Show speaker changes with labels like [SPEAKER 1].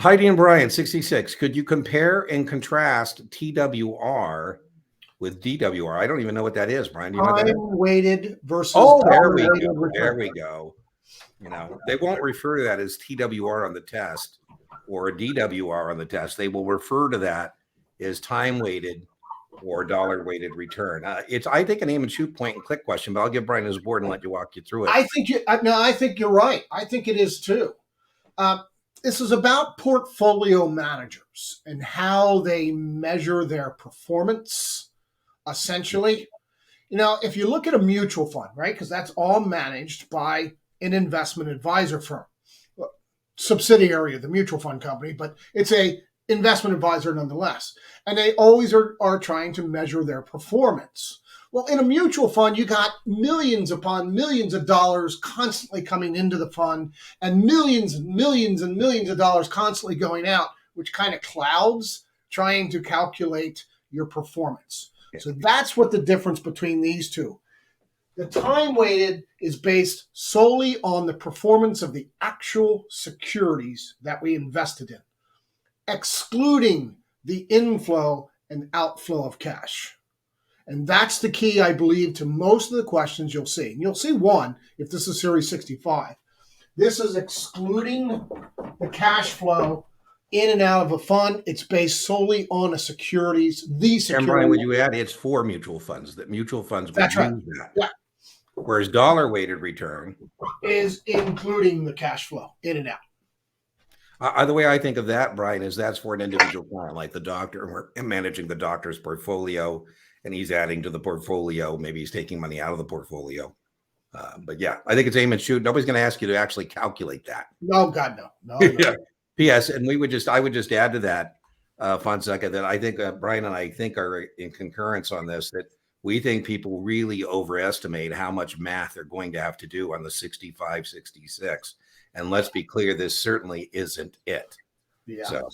[SPEAKER 1] Heidi and Brian, 66. Could you compare and contrast TWR with DWR? I don't even know what that is, Brian. Do you know what that is?
[SPEAKER 2] Time weighted versus
[SPEAKER 1] Oh, there
[SPEAKER 2] dollar
[SPEAKER 1] we
[SPEAKER 2] weighted
[SPEAKER 1] go.
[SPEAKER 2] return.
[SPEAKER 1] There we go. They won't refer to that as TWR on the test or a DWR on the test. They will refer to that as time weighted or dollar weighted return. It's, I think, an aim and shoot point and click question, but I'll give Brian his board and let you walk you through it.
[SPEAKER 2] I think you're right. I think it is too. This is about portfolio managers and how they measure their performance, essentially. If you look at a mutual fund, right, because that's all managed by an investment advisor firm, subsidiary of the mutual fund company, but it's a investment advisor nonetheless. And they always are trying to measure their performance. Well, in a mutual fund, you got millions upon millions of dollars constantly coming into the fund and millions and millions and millions of dollars constantly going out, which kind of clouds trying to calculate your performance. So that's what the difference between these two. The time weighted is based solely on the performance of the actual securities that we invested in, excluding the inflow and outflow of cash. And that's the key, I believe, to most of the questions you'll see. And you'll see one, if this is Series 65. This is excluding the cash flow in and out of a fund. It's based solely on the securities.
[SPEAKER 1] And Brian, would you add, it's for mutual funds, that mutual funds would use that.
[SPEAKER 2] Yeah.
[SPEAKER 1] Whereas dollar weighted return
[SPEAKER 2] is including the cash flow in and out.
[SPEAKER 1] The way I think of that, Brian, is that's for an individual client, like the doctor. We're managing the doctor's portfolio, and he's adding to the portfolio. Maybe he's taking money out of the portfolio. But yeah, I think it's aim and shoot. Nobody's going to ask you to actually calculate that.
[SPEAKER 2] No, God, no.
[SPEAKER 1] Yeah. P.S. And I would just add to that, Fonseca, that I think Brian and I think are in concurrence on this, that we think people really overestimate how much math they're going to have to do on the 65, 66. And let's be clear, this certainly isn't it.
[SPEAKER 2] Yeah.
[SPEAKER 1] So